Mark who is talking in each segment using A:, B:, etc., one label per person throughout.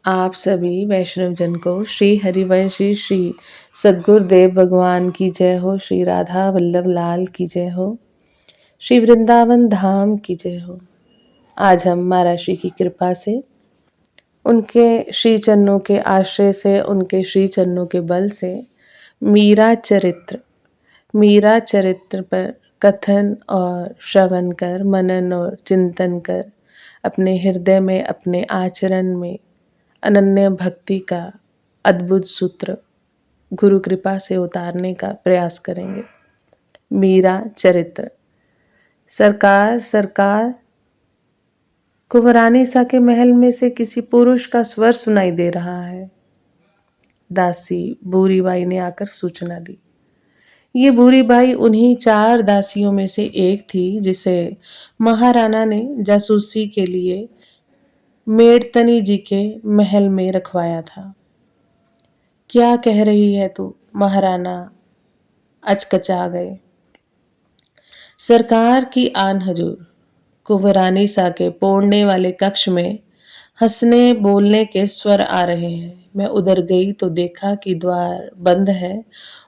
A: आप सभी वैष्णव जन को श्री हरिवंशी श्री सद्गुरुदेव भगवान की जय हो। श्री राधा वल्लभ लाल की जय हो। श्री वृंदावन धाम की जय हो। आज हम महाराज की कृपा से, उनके श्री चरणों के आश्रय से, उनके श्री चरणों के बल से मीरा चरित्र पर कथन और श्रवण कर, मनन और चिंतन कर अपने हृदय में, अपने आचरण में अनन्य भक्ति का अद्भुत सूत्र गुरु कृपा से उतारने का प्रयास करेंगे। मीरा चरित्र। सरकार कुंवरानी सा के महल में से किसी पुरुष का स्वर सुनाई दे रहा है। दासी बूरी बाई ने आकर सूचना दी। ये बूरी बाई उन्हीं 4 दासियों में से एक थी जिसे महाराणा ने जासूसी के लिए मेड़तनी जी के महल में रखवाया था। क्या कह रही है तू? महाराणा अचकचा गए। सरकार की आन हजूर। कुंवरानी सा के पोड़ने वाले कक्ष में हंसने बोलने के स्वर आ रहे हैं। मैं उधर गई तो देखा कि द्वार बंद है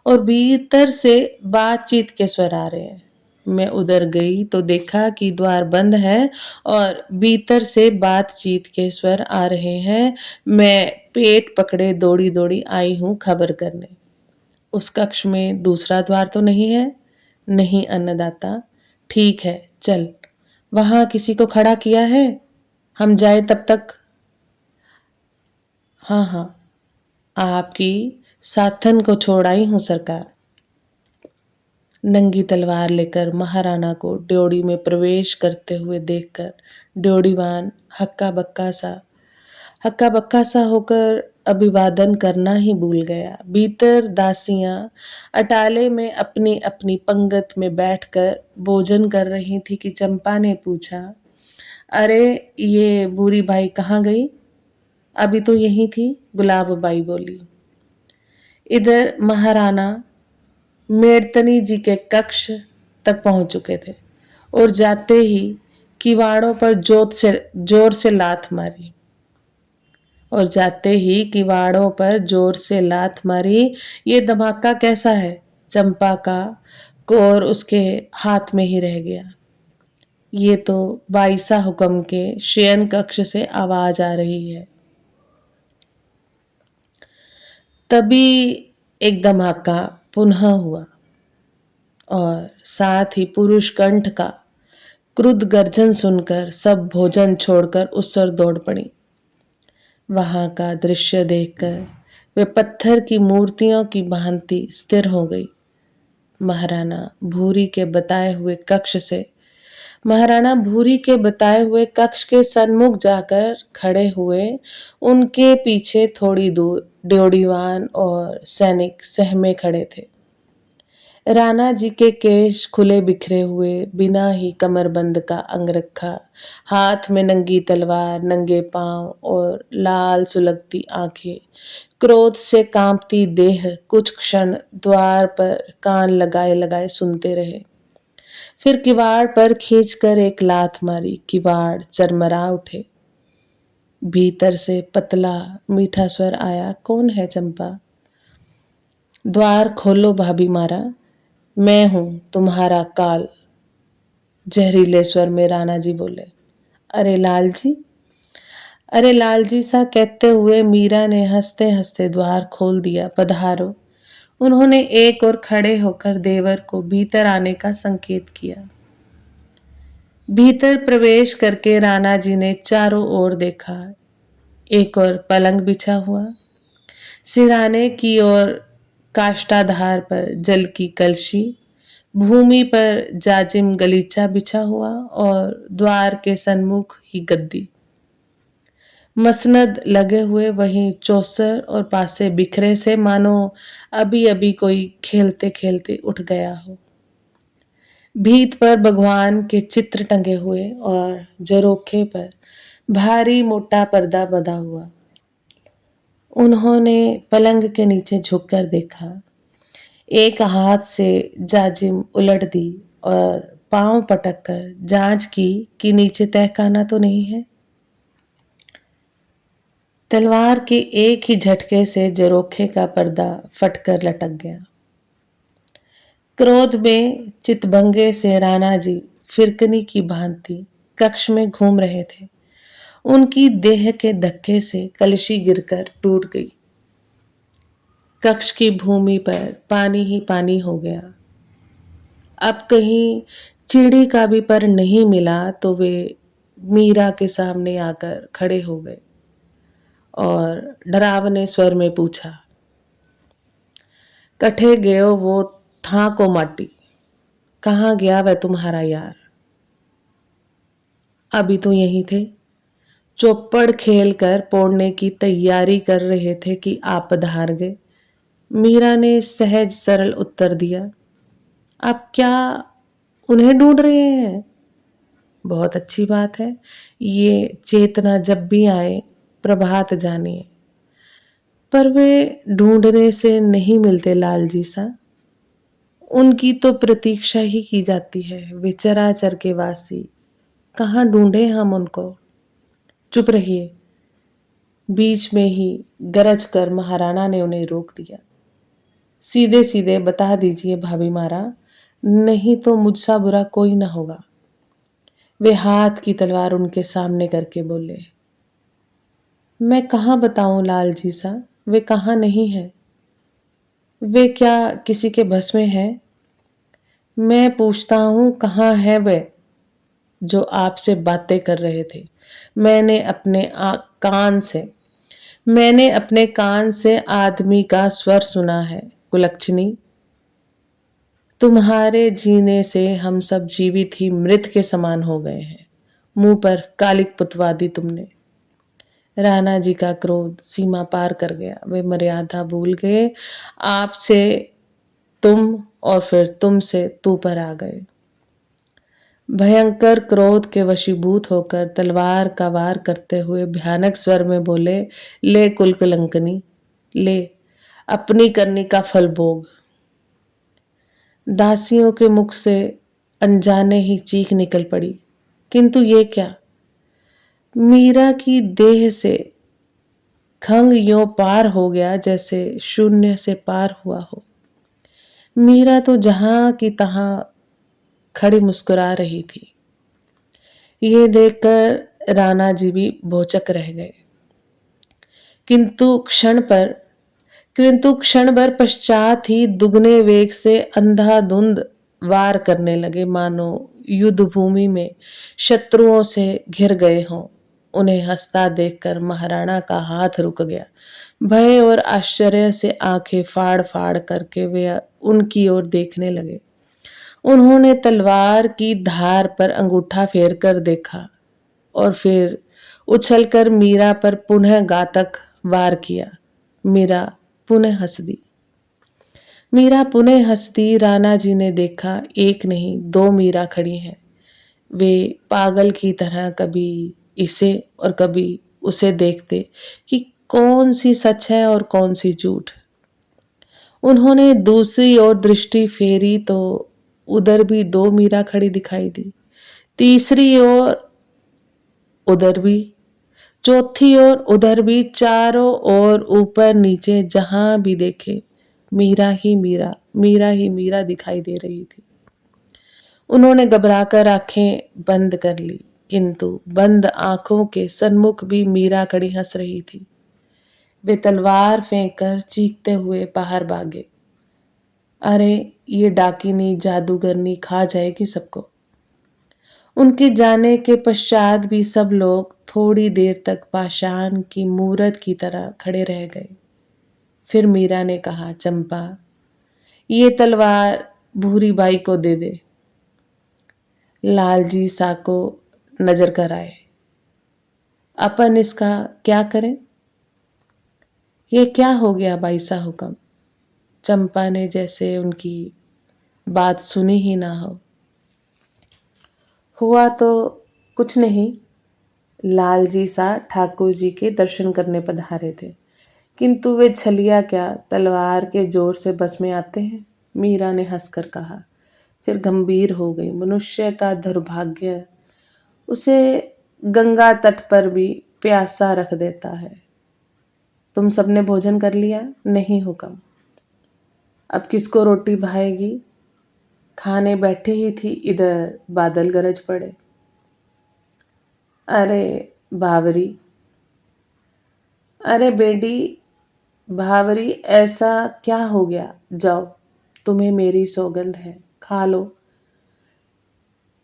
A: और भीतर से बातचीत के स्वर आ रहे हैं। मैं उधर गई तो देखा कि द्वार बंद है और भीतर से बातचीत के स्वर आ रहे हैं। मैं पेट पकड़े दौड़ी दौड़ी आई हूं खबर करने। उस कक्ष में दूसरा द्वार तो नहीं है? नहीं अन्नदाता। ठीक है, चल। वहां किसी को खड़ा किया है? हम जाए तब तक। हाँ, आपकी साथन को छोड़ आई हूं सरकार। नंगी तलवार लेकर महाराणा को ड्योढ़ी में प्रवेश करते हुए देखकर ड्योढ़ीवान हक्का बक्का सा होकर अभिवादन करना ही भूल गया। भीतर दासियां अटाले में अपनी अपनी पंगत में बैठकर भोजन कर रही थी कि चंपा ने पूछा, अरे ये बूरी बाई कहाँ गई? अभी तो यही थी, गुलाब बाई बोली। इधर महाराणा मेड़तनी जी के कक्ष तक पहुंच चुके थे और जाते ही किवाड़ों पर जोर से लात मारी। ये धमाका कैसा है? चंपा का कोर उसके हाथ में ही रह गया। ये तो बाईसा हुक्म के शयन कक्ष से आवाज आ रही है। तभी एक धमाका पुनः हुआ और साथ ही पुरुष कंठ का क्रुद्ध गर्जन सुनकर सब भोजन छोड़कर उस ओर दौड़ पड़ी। वहां का दृश्य देखकर वे पत्थर की मूर्तियों की भांति स्थिर हो गई। महाराणा भूरी के बताए हुए कक्ष के सन्मुख जाकर खड़े हुए। उनके पीछे थोड़ी दूर ड्योढ़ीवान और सैनिक सहमे खड़े थे। राणा जी के केश खुले बिखरे हुए, बिना ही कमरबंद का अंगरखा, हाथ में नंगी तलवार, नंगे पांव और लाल सुलगती आंखें, क्रोध से कांपती देह कुछ क्षण द्वार पर कान लगाए लगाए सुनते रहे। फिर किवाड़ पर खींचकर एक लात मारी। किवाड़ चरमरा उठे। भीतर से पतला मीठा स्वर आया, कौन है चंपा? द्वार खोलो भाभी मारा। मैं हूं तुम्हारा काल, जहरीले स्वर में राणा जी बोले। अरे लाल जी सा कहते हुए मीरा ने हंसते हंसते द्वार खोल दिया। पधारो। उन्होंने एक और खड़े होकर देवर को भीतर आने का संकेत किया। भीतर प्रवेश करके राणा जी ने चारों ओर देखा। एक और पलंग बिछा हुआ, सिराने की ओर काष्ठाधार पर जल की कलशी, भूमि पर जाजिम गलीचा बिछा हुआ और द्वार के सन्मुख ही गद्दी। मसनद लगे हुए वहीं चौसर और पासे बिखरे से मानो अभी अभी कोई खेलते खेलते उठ गया हो। भीत पर भगवान के चित्र टंगे हुए और जरोखे पर भारी मोटा पर्दा बंधा हुआ। उन्होंने पलंग के नीचे झुककर देखा। एक हाथ से जाजिम उलट दी और पांव पटक कर जांच की कि नीचे तहखाना तो नहीं है। तलवार के एक ही झटके से जरोखे का पर्दा फटकर लटक गया। क्रोध में चितभंगे से राणा जी फिरकनी की भांति कक्ष में घूम रहे थे। उनकी देह के धक्के से कलशी गिरकर टूट गई। कक्ष की भूमि पर पानी ही पानी हो गया। अब कहीं चिड़ी का भी पर नहीं मिला तो वे मीरा के सामने आकर खड़े हो गए और डरावने स्वर में पूछा, कठे गयो वो था को माटी, कहाँ गया वह तुम्हारा यार? अभी तो यही थे, चौपड़ खेल कर पोड़ने की तैयारी कर रहे थे कि आप पधार गए। मीरा ने सहज सरल उत्तर दिया, आप क्या उन्हें ढूंढ रहे हैं? बहुत अच्छी बात है, ये चेतना जब भी आए प्रभात जानिए। पर वे ढूंढने से नहीं मिलते लाल जी सा, उनकी तो प्रतीक्षा ही की जाती है। वे चराचर के वासी, कहाँ ढूंढे हम उनको? चुप रहिए, बीच में ही गरज कर महाराणा ने उन्हें रोक दिया। सीधे सीधे बता दीजिए भाभी मारा, नहीं तो मुझसा बुरा कोई न होगा। वे हाथ की तलवार उनके सामने करके बोले, मैं कहाँ बताऊं लाल जी सा, वे कहाँ नहीं है? वे क्या किसी के बस में है? मैं पूछता हूं कहाँ है वे जो आपसे बातें कर रहे थे? मैंने अपने कान से आदमी का स्वर सुना है। कुलक्षणी, तुम्हारे जीने से हम सब जीवित ही मृत के समान हो गए हैं। मुंह पर कालिक पुतवा दी तुमने। राणा जी का क्रोध सीमा पार कर गया। वे मर्यादा भूल गए। आपसे तुम और फिर तुमसे तू पर आ गए। भयंकर क्रोध के वशीभूत होकर तलवार का वार करते हुए भयानक स्वर में बोले, ले कुलकलंकनी, ले अपनी करनी का फल भोग। दासियों के मुख से अनजाने ही चीख निकल पड़ी, किंतु ये क्या? मीरा की देह से खंग यों पार हो गया जैसे शून्य से पार हुआ हो। मीरा तो जहां की तहां खड़ी मुस्कुरा रही थी। ये देखकर राणा जी भी भौचक रह गए, किंतु क्षण भर पश्चात ही दुगने वेग से अंधाधुंध वार करने लगे, मानो युद्ध भूमि में शत्रुओं से घिर गए हों। उन्हें हंसता देखकर महाराणा का हाथ रुक गया। भय और आश्चर्य से आंखें फाड़ फाड़ करके वे उनकी ओर देखने लगे। उन्होंने तलवार की धार पर अंगूठा फेर कर देखा और फिर उछलकर मीरा पर पुनः घातक वार किया। मीरा पुनः हंस दी। राणा जी ने देखा, एक नहीं दो मीरा खड़ी हैं। वे पागल की तरह कभी इसे और कभी उसे देखते कि कौन सी सच है और कौन सी झूठ। उन्होंने दूसरी ओर दृष्टि फेरी तो उधर भी दो मीरा खड़ी दिखाई दी, तीसरी ओर उधर भी, चौथी ओर उधर भी, चारों ओर ऊपर नीचे जहां भी देखे मीरा ही मीरा, मीरा ही मीरा दिखाई दे रही थी। उन्होंने घबराकर आंखें बंद कर ली, किंतु बंद आंखों के सन्मुख भी मीरा खड़ी हंस रही थी। वे तलवार फेंक कर चीखते हुए बाहर भागे। अरे ये डाकिनी जादूगरनी खा जाएगी सबको। उनके जाने के पश्चात भी सब लोग थोड़ी देर तक पाषाण की मूरत की तरह खड़े रह गए। फिर मीरा ने कहा, चंपा, ये तलवार भूरी बाई को दे दे। लालजी सा को नजर कर आए, अपन इसका क्या करें? ये क्या हो गया बाई सा हुक्म? चंपा ने जैसे उनकी बात सुनी ही ना हो। हुआ तो कुछ नहीं, लालजी सा ठाकुर जी के दर्शन करने पधारे थे, किंतु वे छलिया क्या तलवार के जोर से बस में आते हैं? मीरा ने हंसकर कहा, फिर गंभीर हो गई। मनुष्य का दुर्भाग्य उसे गंगा तट पर भी प्यासा रख देता है। तुम सबने भोजन कर लिया? नहीं हुक्म। अब किसको रोटी भाएगी? खाने बैठी ही थी, इधर बादल गरज पड़े। अरे बावरी, अरे बेटी भावरी, ऐसा क्या हो गया? जाओ, तुम्हें मेरी सौगंध है, खा लो।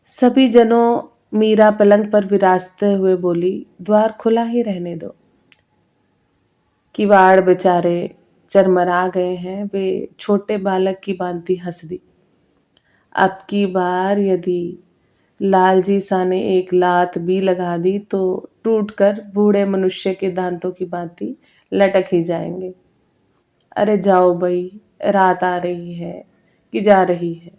A: सभी जनों मीरा पलंग पर विराजते हुए बोली, द्वार खुला ही रहने दो। किवाड़ बेचारे चरमरा गए हैं, वे छोटे बालक की भांति हंस दी। अब की बार यदि लालजी सा ने एक लात भी लगा दी तो टूटकर बूढ़े मनुष्य के दांतों की भांति लटक ही जाएंगे। अरे जाओ भाई, रात आ रही है कि जा रही है?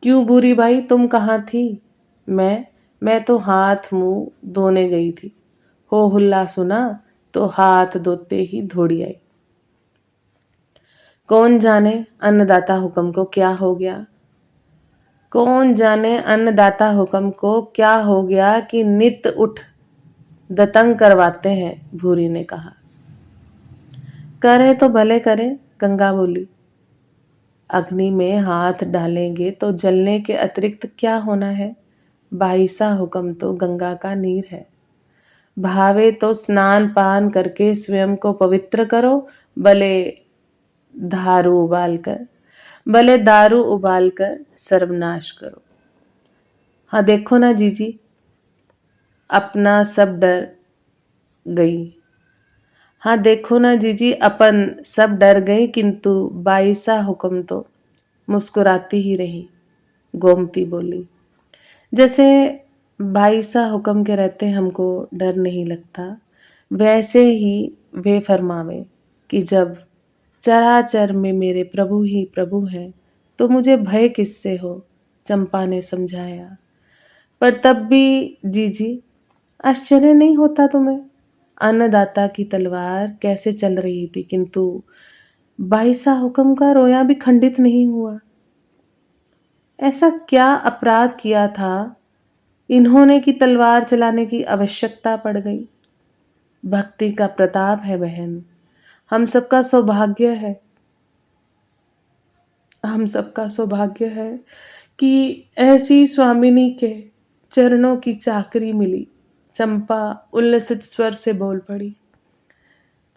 A: क्यों बूरी भाई, तुम कहाँ थी? मैं तो हाथ मुंह धोने गई थी। हो हुल्ला सुना तो हाथ धोते ही दौड़ी आई। कौन जाने अन्नदाता हुक्म को क्या हो गया? कौन जाने अन्नदाता हुक्म को क्या हो गया कि नित उठ दतंग करवाते हैं, भूरी ने कहा। करे तो भले करे, गंगा बोली। अग्नि में हाथ डालेंगे तो जलने के अतिरिक्त क्या होना है? बाईसा हुक्म तो गंगा का नीर है। भावे तो स्नान पान करके स्वयं को पवित्र करो, भले दारू उबालकर भले दारू उबालकर सर्वनाश करो। हाँ देखो ना जीजी, अपना सब डर गई। हाँ देखो ना जीजी, अपन सब डर गई, किंतु बाईसा हुक्म तो मुस्कुराती ही रही। गोमती बोली, जैसे बाईसा हुक्म के रहते हमको डर नहीं लगता, वैसे ही वे फरमावे कि जब चराचर में मेरे प्रभु ही प्रभु हैं तो मुझे भय किससे हो, चंपा ने समझाया। पर तब भी जीजी, आश्चर्य नहीं होता तुम्हें? अन्नदाता की तलवार कैसे चल रही थी, किंतु बाईसा हुक्म का रोया भी खंडित नहीं हुआ। ऐसा क्या अपराध किया था इन्होंने कि तलवार चलाने की आवश्यकता पड़ गई? भक्ति का प्रताप है बहन, हम सबका सौभाग्य है, हम सबका सौभाग्य है कि ऐसी स्वामिनी के चरणों की चाकरी मिली। चंपा उल्लसित स्वर से बोल पड़ी।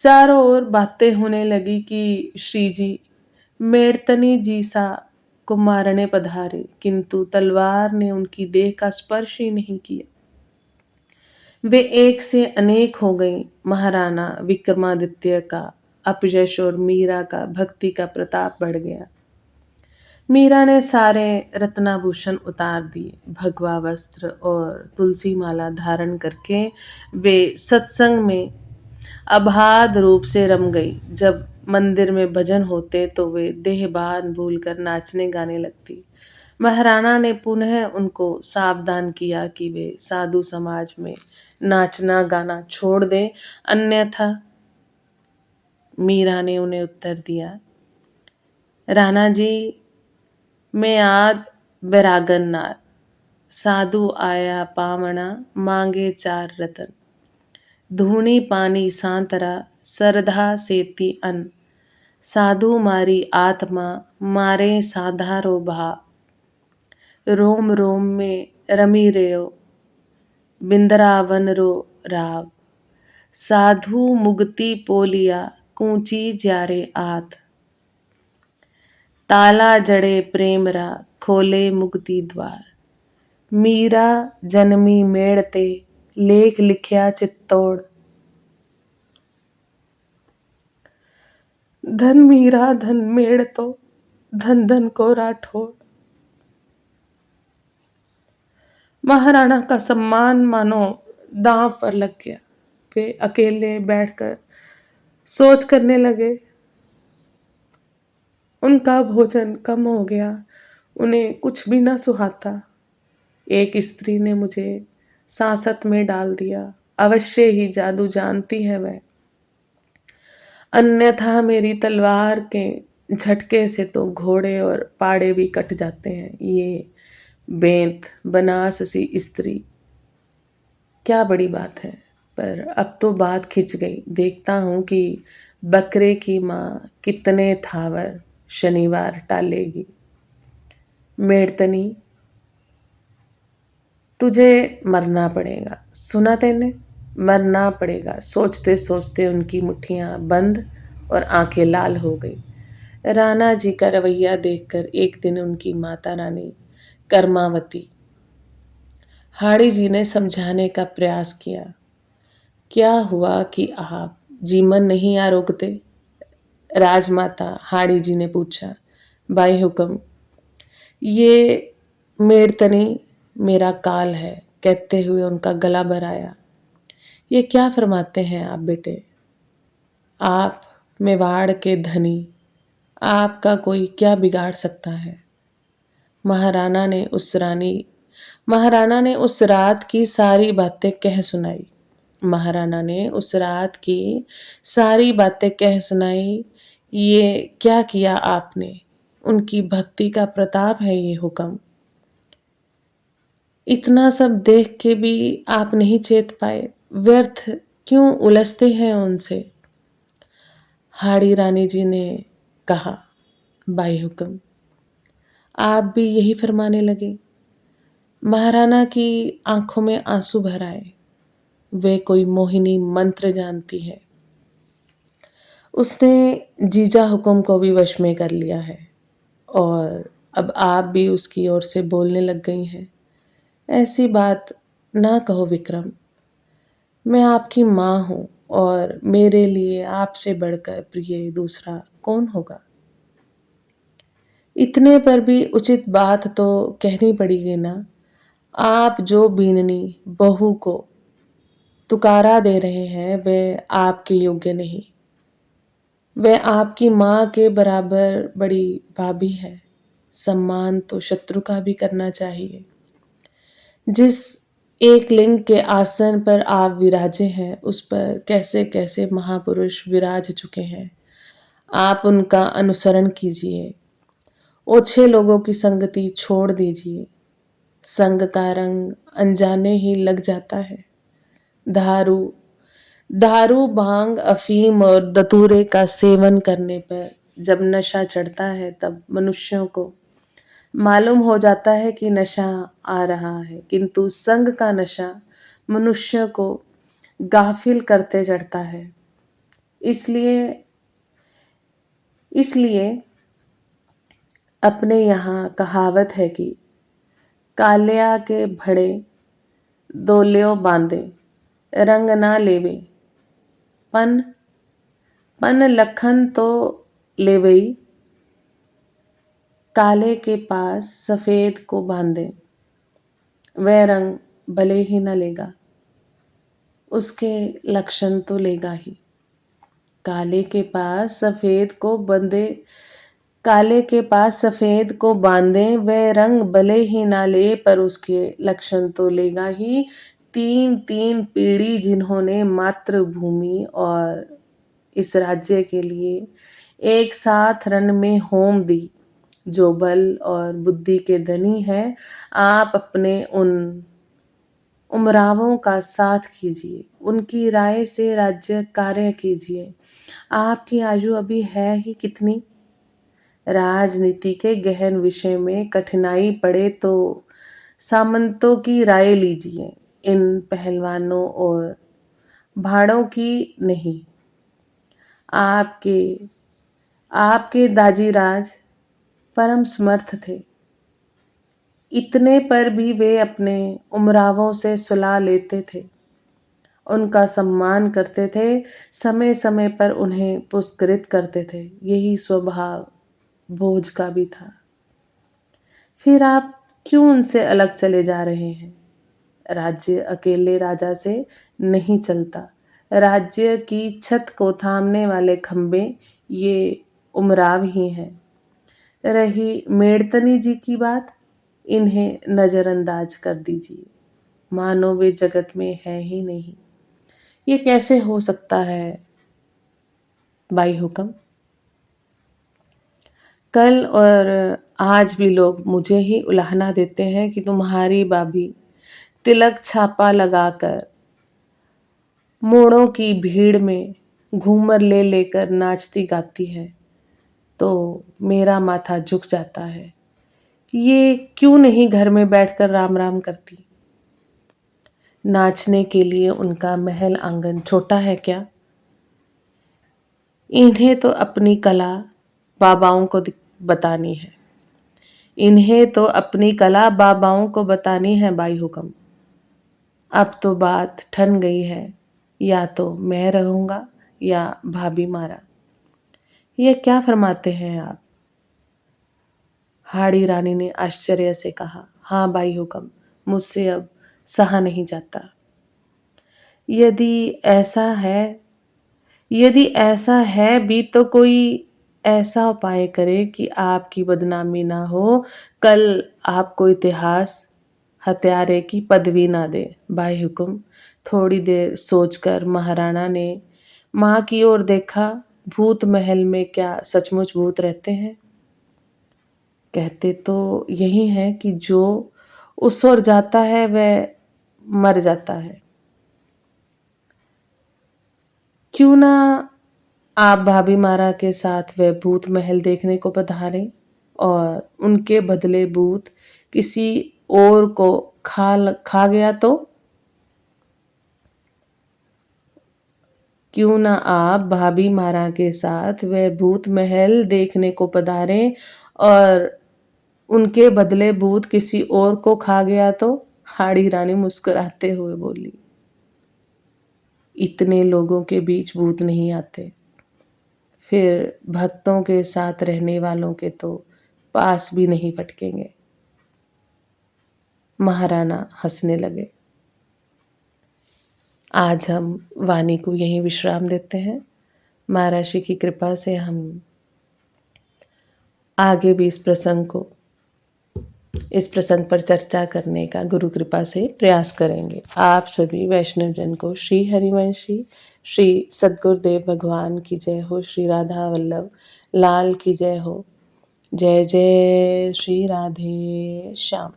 A: चारों ओर बातें होने लगी कि श्री जी मेड़तनी जी सा को मारने पधारे, किंतु तलवार ने उनकी देह का स्पर्श ही नहीं किया। वे एक से अनेक हो गई। महाराणा विक्रमादित्य का अपयश और मीरा का भक्ति का प्रताप बढ़ गया। मीरा ने सारे रत्नाभूषण उतार दिए, भगवा वस्त्र और तुलसी माला धारण करके वे सत्संग में अबाध रूप से रम गई। जब मंदिर में भजन होते तो वे देहभान भूलकर नाचने गाने लगती। महाराणा ने पुनः उनको सावधान किया कि वे साधु समाज में नाचना गाना छोड़ दें, अन्यथा। मीरा ने उन्हें उत्तर दिया, राणा जी, मैं आद बैरागन नार, साधु आया पावना, मांगे चार रतन। धूणी पानी सांतरा, सरधा सेती अन, साधु मारी आत्मा, मारे साधारो भा। रोम रोम में रमी रेयो, बिंदरावन रो राव, साधु मुगती पोलिया, कूची ज्यारे आत। ताला जड़े प्रेमरा, खोले मुक्ति द्वार। मीरा जन्मी मेड़ते, लेख लिखया चित्तौड़। धन मीरा धन मेड़ तो, धन धन को राठौड़। महाराणा का सम्मान मानो दांव पर लग गया। वे अकेले बैठकर सोच करने लगे। उनका भोजन कम हो गया, उन्हें कुछ भी न सुहाता। एक स्त्री ने मुझे सांसत में डाल दिया, अवश्य ही जादू जानती है वह, अन्यथा मेरी तलवार के झटके से तो घोड़े और पाड़े भी कट जाते हैं। ये बेंत बनास सी स्त्री क्या बड़ी बात है। पर अब तो बात खिंच गई। देखता हूँ कि बकरे की माँ कितने थावर शनिवार टालेगी। मेड़तनी, तुझे मरना पड़ेगा। सुना तेने? मरना पड़ेगा। सोचते सोचते उनकी मुट्ठियां बंद और आंखें लाल हो गई। राणा जी का रवैया देखकर एक दिन उनकी माता रानी कर्मावती हाड़ी जी ने समझाने का प्रयास किया। क्या हुआ कि आप जीवन नहीं आरोगते? राजमाता हाड़ी जी ने पूछा। भाई हुक्म, ये मेड़तनी मेरा काल है, कहते हुए उनका गला भराया। ये क्या फरमाते हैं आप बेटे? आप मेवाड़ के धनी, आपका कोई क्या बिगाड़ सकता है? महाराणा ने उस रानी महाराणा ने उस रात की सारी बातें कह सुनाई। महाराणा ने उस रात की सारी बातें कह सुनाई। ये क्या किया आपने? उनकी भक्ति का प्रताप है ये हुक्म। इतना सब देख के भी आप नहीं चेत पाए, व्यर्थ क्यों उलझते हैं उनसे? हाड़ी रानी जी ने कहा। बाई हुक्म, आप भी यही फरमाने लगे? महाराणा की आंखों में आंसू भर आए। वे कोई मोहिनी मंत्र जानती है। उसने जीजा हुक्म को भी वश में कर लिया है और अब आप भी उसकी ओर से बोलने लग गई हैं। ऐसी बात ना कहो विक्रम। मैं आपकी माँ हूँ और मेरे लिए आपसे बढ़कर प्रिय दूसरा कौन होगा? इतने पर भी उचित बात तो कहनी पड़ेगी ना। आप जो बीननी बहू को तुकारा दे रहे हैं वह आपके योग्य नहीं। वह आपकी माँ के बराबर बड़ी भाभी है। सम्मान तो शत्रु का भी करना चाहिए। जिस एक लिंग के आसन पर आप विराजे हैं उस पर कैसे कैसे महापुरुष विराज चुके हैं। आप उनका अनुसरण कीजिए। ओछे लोगों की संगति छोड़ दीजिए। संग का रंग अनजाने ही लग जाता है। दारू दारू भांग अफीम और दतूरे का सेवन करने पर जब नशा चढ़ता है तब मनुष्यों को मालूम हो जाता है कि नशा आ रहा है, किंतु संग का नशा मनुष्य को गाफिल करते चढ़ता है। इसलिए इसलिए अपने यहाँ कहावत है कि कालिया के भड़े दोलियो बांधे रंग ना लेवे। पन पन लखन तो लेवई, काले के पास सफेद को बांधे। वह रंग भले ही न लेगा, उसके लक्षण तो लेगा ही। काले के पास सफेद को बंधे काले के पास सफेद को बांधे, वह रंग भले ही ना ले पर उसके लक्षण तो लेगा ही। तीन तीन पीढ़ी जिन्होंने मातृभूमि और इस राज्य के लिए एक साथ रण में होम दी, जो बल और बुद्धि के धनी है, आप अपने उन उमरावों का साथ कीजिए। उनकी राय से राज्य कार्य कीजिए। आपकी आयु अभी है ही कितनी? राजनीति के गहन विषय में कठिनाई पड़े तो सामंतों की राय लीजिए, इन पहलवानों और भाड़ों की नहीं। आपके आपके दाजीराज परम समर्थ थे। इतने पर भी वे अपने उमरावों से सुलह लेते थे, उनका सम्मान करते थे, समय समय पर उन्हें पुरस्कृत करते थे। यही स्वभाव भोज का भी था। फिर आप क्यों उनसे अलग चले जा रहे हैं? राज्य अकेले राजा से नहीं चलता। राज्य की छत को थामने वाले खंबे ये उमराव ही हैं। रही मेड़तनी जी की बात, इन्हें नजरअंदाज कर दीजिए, मानो वे जगत में है ही नहीं। ये कैसे हो सकता है बाई हुक्म? कल और आज भी लोग मुझे ही उलाहना देते हैं कि तुम्हारी भाभी तिलक छापा लगाकर मोड़ों की भीड़ में घूमर ले लेकर नाचती गाती है तो मेरा माथा झुक जाता है। ये क्यों नहीं घर में बैठकर राम राम करती? नाचने के लिए उनका महल आंगन छोटा है क्या? इन्हें तो अपनी कला बाबाओं को बतानी है। इन्हें तो अपनी कला बाबाओं को बतानी है बाई हुक्म। अब तो बात ठन गई है, या तो मैं रहूंगा या भाभी मारा। ये क्या फरमाते हैं आप? हाड़ी रानी ने आश्चर्य से कहा। हाँ बाई हुक्म, मुझसे अब सहा नहीं जाता। यदि ऐसा है यदि ऐसा है भी तो कोई ऐसा उपाय करे कि आपकी बदनामी ना हो, कल आपको इतिहास हत्यारे की पदवी ना दे। बाई हुक्म। थोड़ी देर सोचकर महाराणा ने माँ की ओर देखा। भूत महल में क्या सचमुच भूत रहते हैं? कहते तो यही है कि जो उस ओर जाता है वह मर जाता है। क्यों ना आप भाभी मारा के साथ वह भूत महल देखने को पधारे और उनके बदले भूत किसी और को खा गया तो? क्यों ना आप भाभी मारा के साथ वह भूत महल देखने को पधारे और उनके बदले भूत किसी और को खा गया तो? हाड़ी रानी मुस्कुराते हुए बोली। इतने लोगों के बीच भूत नहीं आते, फिर भक्तों के साथ रहने वालों के तो पास भी नहीं फटकेंगे। महाराणा हंसने लगे। आज हम वाणी को यहीं विश्राम देते हैं। महाराज की कृपा से हम आगे भी इस प्रसंग पर चर्चा करने का गुरु कृपा से प्रयास करेंगे। आप सभी वैष्णव जन को श्री हरिवंशी श्री सद्गुरुदेव भगवान की जय हो। श्री राधा वल्लभ लाल की जय हो। जय जय श्री राधे श्याम।